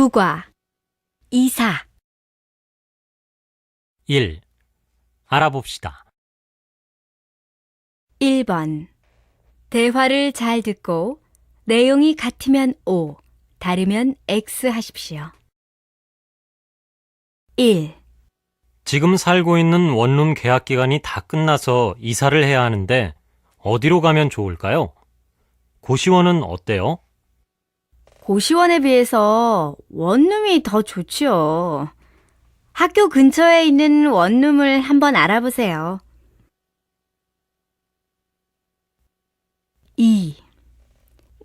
국화, 이사. 1. 알아봅시다. 1번. 대화를 잘 듣고 내용이 같으면 O, 다르면 X 하십시오. 1. 지금 살고 있는 원룸 계약 기간이 다 끝나서 이사를 해야 하는데 어디로 가면 좋을까요? 고시원은 어때요? 고시원에 비해서 원룸이 더 좋지요. 학교 근처에 있는 원룸을 한번 알아보세요. 2.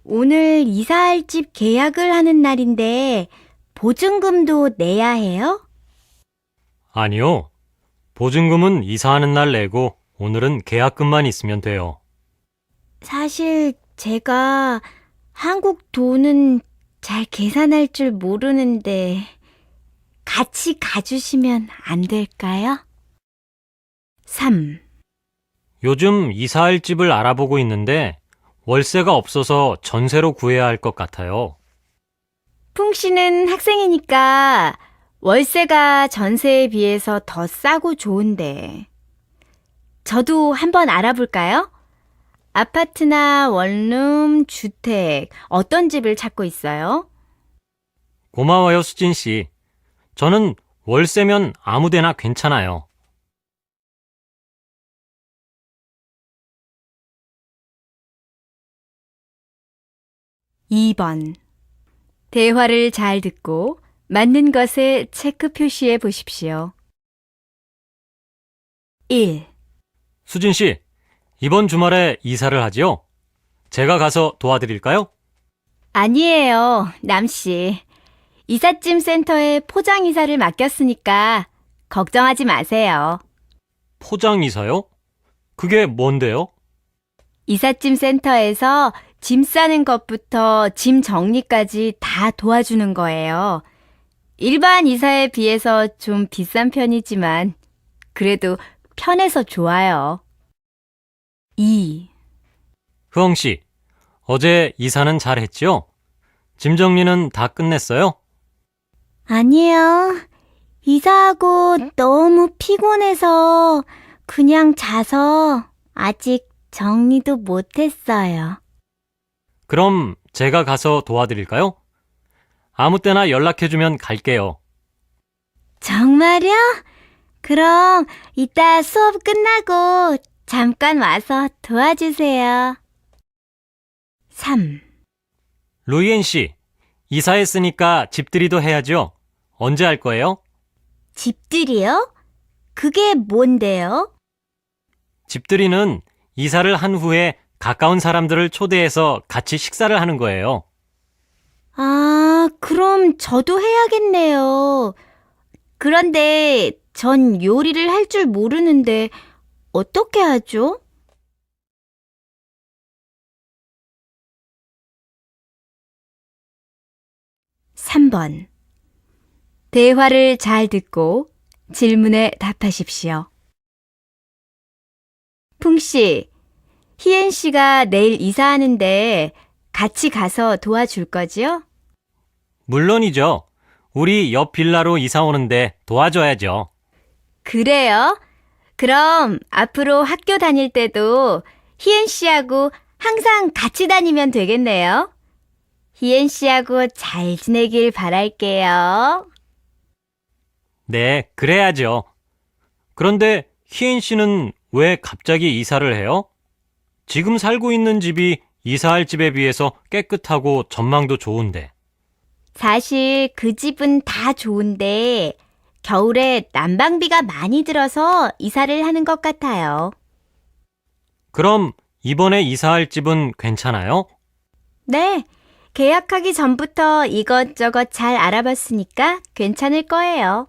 오늘 이사할 집 계약을 하는 날인데 보증금도 내야 해요? 아니요. 보증금은 이사하는 날 내고 오늘은 계약금만 있으면 돼요. 사실 제가 한국 돈은 잘 계산할 줄 모르는데 같이 가주시면 안 될까요? 3. 요즘 이사할 집을 알아보고 있는데 월세가 없어서 전세로 구해야 할 것 같아요. 풍 씨는 학생이니까 월세가 전세에 비해서 더 싸고 좋은데 저도 한번 알아볼까요? 아파트나 원룸, 주택 어떤 집을 찾고 있어요? 고마워요, 수진 씨. 저는 월세면 아무 데나 괜찮아요. 2번. 대화를 잘 듣고 맞는 것에 체크 표시해 보십시오. 1. 수진 씨, 이번 주말에 이사를 하지요? 제가 가서 도와드릴까요? 아니에요, 남씨. 이삿짐 센터에 포장 이사를 맡겼으니까 걱정하지 마세요. 포장 이사요? 그게 뭔데요? 이삿짐 센터에서 짐 싸는 것부터 짐 정리까지 다 도와주는 거예요. 일반 이사에 비해서 좀 비싼 편이지만 그래도 편해서 좋아요. 2. 흐엉 씨, 어제 이사는 잘 했지요? 짐 정리는 다 끝냈어요? 아니요. 이사하고 너무 피곤해서 그냥 자서 아직 정리도 못했어요. 그럼 제가 가서 도와드릴까요? 아무 때나 연락해주면 갈게요. 정말요? 그럼 이따 수업 끝나고 잠깐 와서 도와주세요. 3. 루이엔 씨, 이사했으니까 집들이도 해야죠? 언제 할 거예요? 집들이요? 그게 뭔데요? 집들이는 이사를 한 후에 가까운 사람들을 초대해서 같이 식사를 하는 거예요. 아, 그럼 저도 해야겠네요. 그런데 전 요리를 할 줄 모르는데 어떻게 하죠? 3번. 대화를 잘 듣고 질문에 답하십시오. 풍씨, 희엔 씨가 내일 이사하는데 같이 가서 도와줄 거지요? 물론이죠. 우리 옆 빌라로 이사 오는데 도와줘야죠. 그래요? 그럼 앞으로 학교 다닐 때도 희엔 씨하고 항상 같이 다니면 되겠네요. 희엔 씨하고 잘 지내길 바랄게요. 네, 그래야죠. 그런데 희엔 씨는 왜 갑자기 이사를 해요? 지금 살고 있는 집이 이사할 집에 비해서 깨끗하고 전망도 좋은데. 사실 그 집은 다 좋은데 겨울에 난방비가 많이 들어서 이사를 하는 것 같아요. 그럼 이번에 이사할 집은 괜찮아요? 네, 계약하기 전부터 이것저것 잘 알아봤으니까 괜찮을 거예요.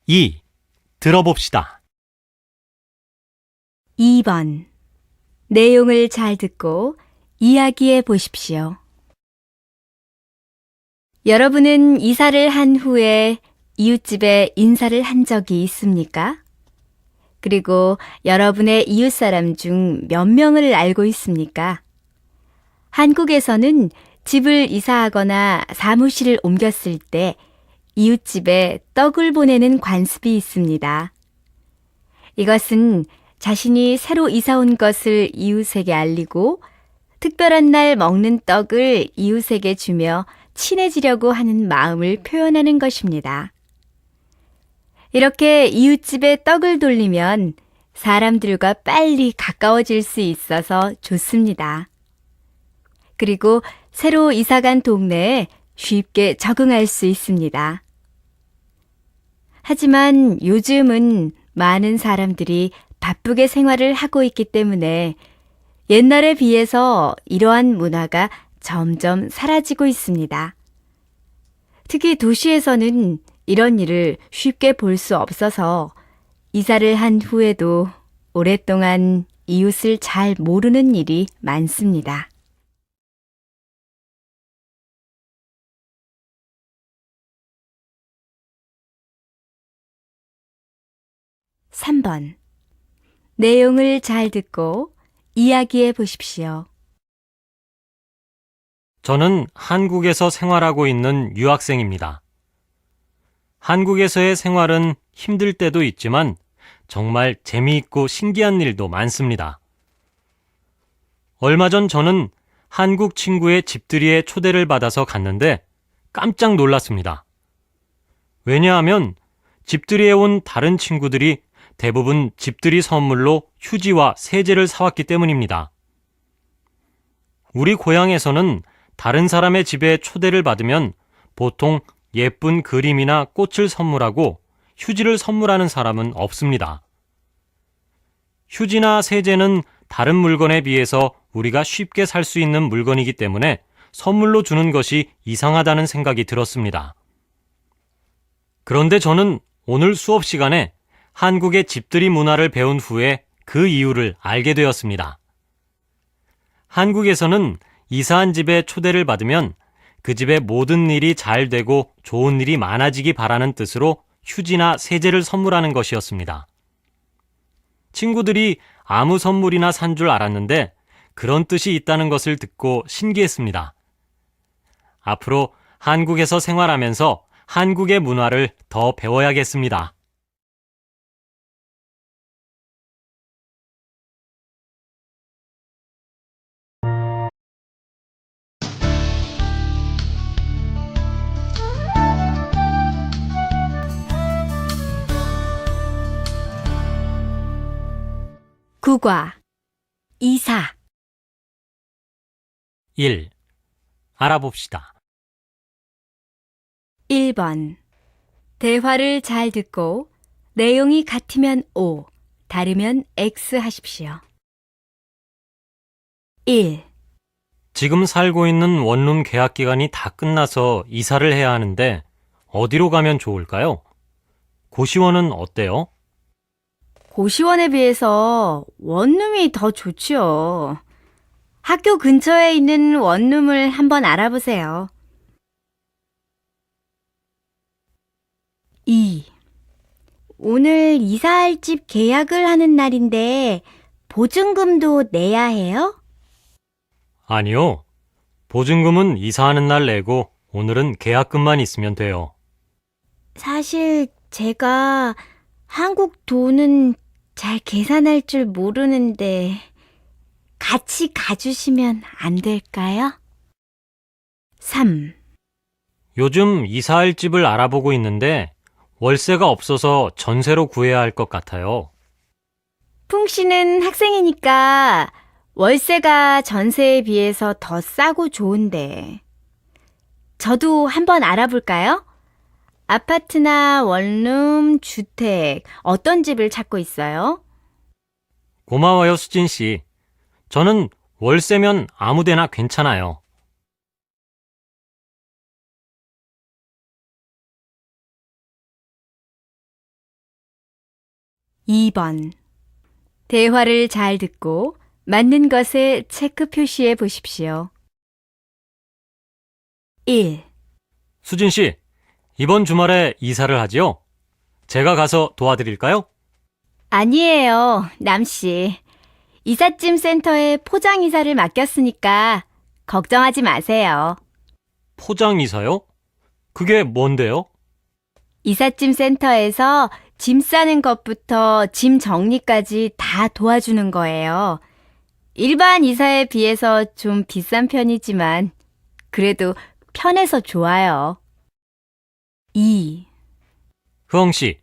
2. 들어봅시다. 2번. 내용을 잘 듣고 이야기해 보십시오. 여러분은 이사를 한 후에 이웃집에 인사를 한 적이 있습니까? 그리고 여러분의 이웃 사람 중 몇 명을 알고 있습니까? 한국에서는 집을 이사하거나 사무실을 옮겼을 때 이웃집에 떡을 보내는 관습이 있습니다. 이것은 자신이 새로 이사 온 것을 이웃에게 알리고 특별한 날 먹는 떡을 이웃에게 주며 친해지려고 하는 마음을 표현하는 것입니다. 이렇게 이웃집에 떡을 돌리면 사람들과 빨리 가까워질 수 있어서 좋습니다. 그리고 새로 이사간 동네에 쉽게 적응할 수 있습니다. 하지만 요즘은 많은 사람들이 바쁘게 생활을 하고 있기 때문에 옛날에 비해서 이러한 문화가 점점 사라지고 있습니다. 특히 도시에서는 이런 일을 쉽게 볼 수 없어서 이사를 한 후에도 오랫동안 이웃을 잘 모르는 일이 많습니다. 3번. 내용을 잘 듣고 이야기해 보십시오. 저는 한국에서 생활하고 있는 유학생입니다. 한국에서의 생활은 힘들 때도 있지만 정말 재미있고 신기한 일도 많습니다. 얼마 전 저는 한국 친구의 집들이에 초대를 받아서 갔는데 깜짝 놀랐습니다. 왜냐하면 집들이에 온 다른 친구들이 대부분 집들이 선물로 휴지와 세제를 사왔기 때문입니다. 우리 고향에서는 다른 사람의 집에 초대를 받으면 보통 예쁜 그림이나 꽃을 선물하고 휴지를 선물하는 사람은 없습니다. 휴지나 세제는 다른 물건에 비해서 우리가 쉽게 살 수 있는 물건이기 때문에 선물로 주는 것이 이상하다는 생각이 들었습니다. 그런데 저는 오늘 수업 시간에 한국의 집들이 문화를 배운 후에 그 이유를 알게 되었습니다. 한국에서는 이사한 집에 초대를 받으면 그 집의 모든 일이 잘 되고 좋은 일이 많아지기 바라는 뜻으로 휴지나 세제를 선물하는 것이었습니다. 친구들이 아무 선물이나 산 줄 알았는데 그런 뜻이 있다는 것을 듣고 신기했습니다. 앞으로 한국에서 생활하면서 한국의 문화를 더 배워야겠습니다. 9과 이사 1. 알아봅시다. 1번. 대화를 잘 듣고 내용이 같으면 O, 다르면 X 하십시오. 1. 지금 살고 있는 원룸 계약 기간이 다 끝나서 이사를 해야 하는데 어디로 가면 좋을까요? 고시원은 어때요? 고시원에 비해서 원룸이 더 좋지요. 학교 근처에 있는 원룸을 한번 알아보세요. 2. 오늘 이사할 집 계약을 하는 날인데 보증금도 내야 해요? 아니요. 보증금은 이사하는 날 내고 오늘은 계약금만 있으면 돼요. 사실 제가 한국 돈은 잘 계산할 줄 모르는데 같이 가주시면 안 될까요? 3. 요즘 이사할 집을 알아보고 있는데 월세가 없어서 전세로 구해야 할 것 같아요. 풍 씨는 학생이니까 월세가 전세에 비해서 더 싸고 좋은데 저도 한번 알아볼까요? 아파트나 원룸, 주택, 어떤 집을 찾고 있어요? 고마워요, 수진 씨. 저는 월세면 아무 데나 괜찮아요. 2번. 대화를 잘 듣고 맞는 것에 체크 표시해 보십시오. 1. 수진 씨, 이번 주말에 이사를 하지요? 제가 가서 도와드릴까요? 아니에요, 남씨. 이삿짐 센터에 포장 이사를 맡겼으니까 걱정하지 마세요. 포장이사요? 그게 뭔데요? 이삿짐 센터에서 짐 싸는 것부터 짐 정리까지 다 도와주는 거예요. 일반 이사에 비해서 좀 비싼 편이지만 그래도 편해서 좋아요. 2. 흐엉 씨,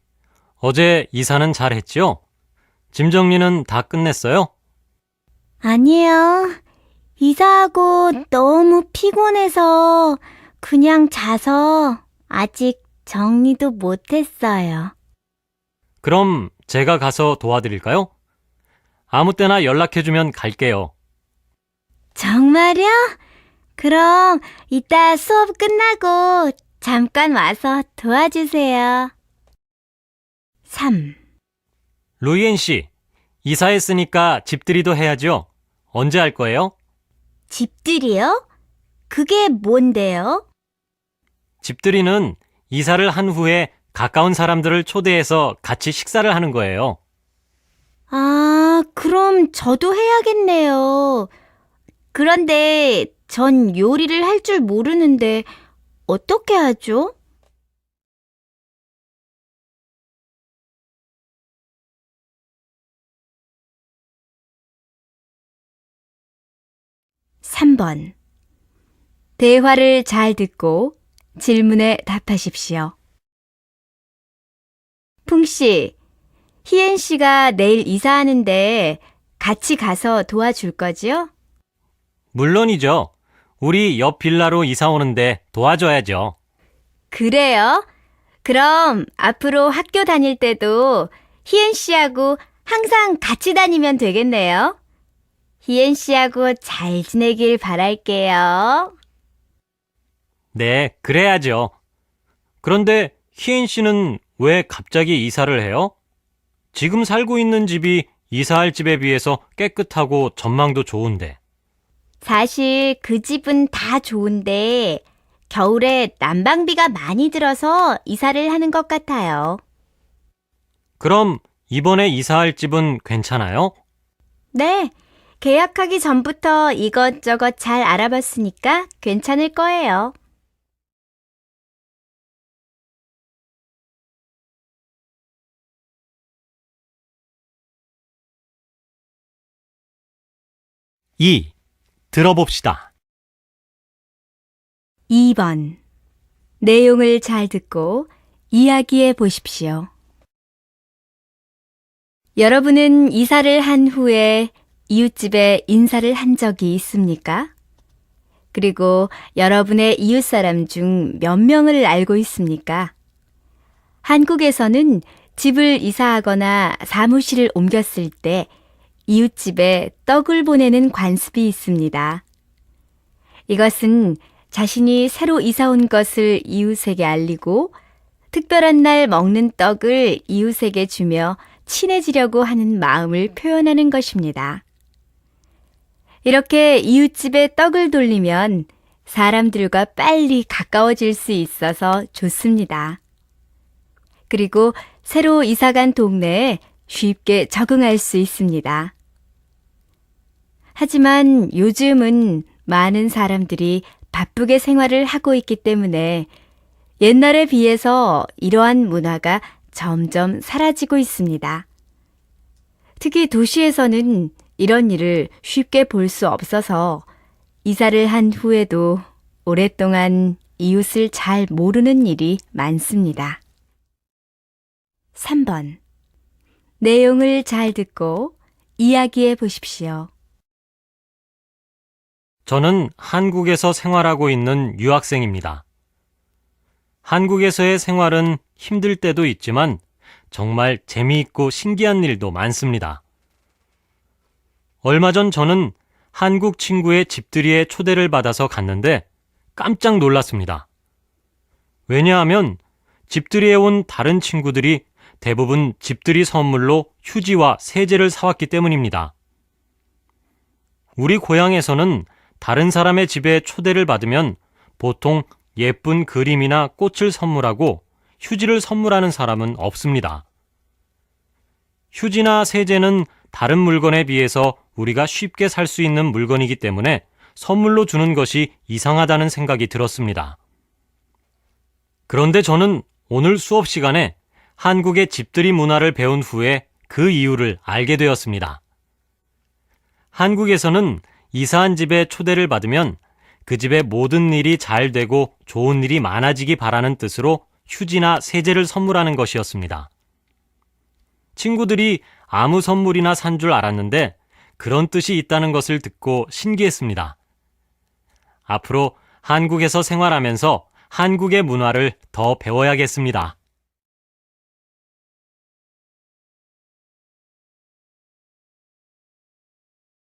어제 이사는 잘 했죠? 짐 정리는 다 끝냈어요? 아니요. 이사하고 너무 피곤해서 그냥 자서 아직 정리도 못했어요. 그럼 제가 가서 도와드릴까요? 아무 때나 연락해주면 갈게요. 정말요? 그럼 이따 수업 끝나고 잠깐 와서 도와주세요. 3. 루이엔 씨, 이사했으니까 집들이도 해야죠? 언제 할 거예요? 집들이요? 그게 뭔데요? 집들이는 이사를 한 후에 가까운 사람들을 초대해서 같이 식사를 하는 거예요. 아, 그럼 저도 해야겠네요. 그런데 전 요리를 할 줄 모르는데 어떻게 하죠? (3번) 대화를 잘 듣고 질문에 답하십시오. 풍씨, 희엔 씨가 내일 이사하는데 같이 가서 도와줄 거지요? 물론이죠. 우리 옆 빌라로 이사 오는데 도와줘야죠. 그래요? 그럼 앞으로 학교 다닐 때도 희엔 씨하고 항상 같이 다니면 되겠네요. 희엔 씨하고 잘 지내길 바랄게요. 네, 그래야죠. 그런데 희엔 씨는 왜 갑자기 이사를 해요? 지금 살고 있는 집이 이사할 집에 비해서 깨끗하고 전망도 좋은데. 사실 그 집은 다 좋은데 겨울에 난방비가 많이 들어서 이사를 하는 것 같아요. 그럼 이번에 이사할 집은 괜찮아요? 네, 계약하기 전부터 이것저것 잘 알아봤으니까 괜찮을 거예요. 이, 들어봅시다. 2번. 내용을 잘 듣고 이야기해 보십시오. 여러분은 이사를 한 후에 이웃집에 인사를 한 적이 있습니까? 그리고 여러분의 이웃 사람 중 몇 명을 알고 있습니까? 한국에서는 집을 이사하거나 사무실을 옮겼을 때 이웃집에 떡을 보내는 관습이 있습니다. 이것은 자신이 새로 이사 온 것을 이웃에게 알리고 특별한 날 먹는 떡을 이웃에게 주며 친해지려고 하는 마음을 표현하는 것입니다. 이렇게 이웃집에 떡을 돌리면 사람들과 빨리 가까워질 수 있어서 좋습니다. 그리고 새로 이사간 동네에 쉽게 적응할 수 있습니다. 하지만 요즘은 많은 사람들이 바쁘게 생활을 하고 있기 때문에 옛날에 비해서 이러한 문화가 점점 사라지고 있습니다. 특히 도시에서는 이런 일을 쉽게 볼 수 없어서 이사를 한 후에도 오랫동안 이웃을 잘 모르는 일이 많습니다. 3번. 내용을 잘 듣고 이야기해 보십시오. 저는 한국에서 생활하고 있는 유학생입니다. 한국에서의 생활은 힘들 때도 있지만 정말 재미있고 신기한 일도 많습니다. 얼마 전 저는 한국 친구의 집들이에 초대를 받아서 갔는데 깜짝 놀랐습니다. 왜냐하면 집들이에 온 다른 친구들이 대부분 집들이 선물로 휴지와 세제를 사왔기 때문입니다. 우리 고향에서는 다른 사람의 집에 초대를 받으면 보통 예쁜 그림이나 꽃을 선물하고 휴지를 선물하는 사람은 없습니다. 휴지나 세제는 다른 물건에 비해서 우리가 쉽게 살 수 있는 물건이기 때문에 선물로 주는 것이 이상하다는 생각이 들었습니다. 그런데 저는 오늘 수업 시간에 한국의 집들이 문화를 배운 후에 그 이유를 알게 되었습니다. 한국에서는 이사한 집에 초대를 받으면 그 집의 모든 일이 잘 되고 좋은 일이 많아지기 바라는 뜻으로 휴지나 세제를 선물하는 것이었습니다. 친구들이 아무 선물이나 산 줄 알았는데 그런 뜻이 있다는 것을 듣고 신기했습니다. 앞으로 한국에서 생활하면서 한국의 문화를 더 배워야겠습니다.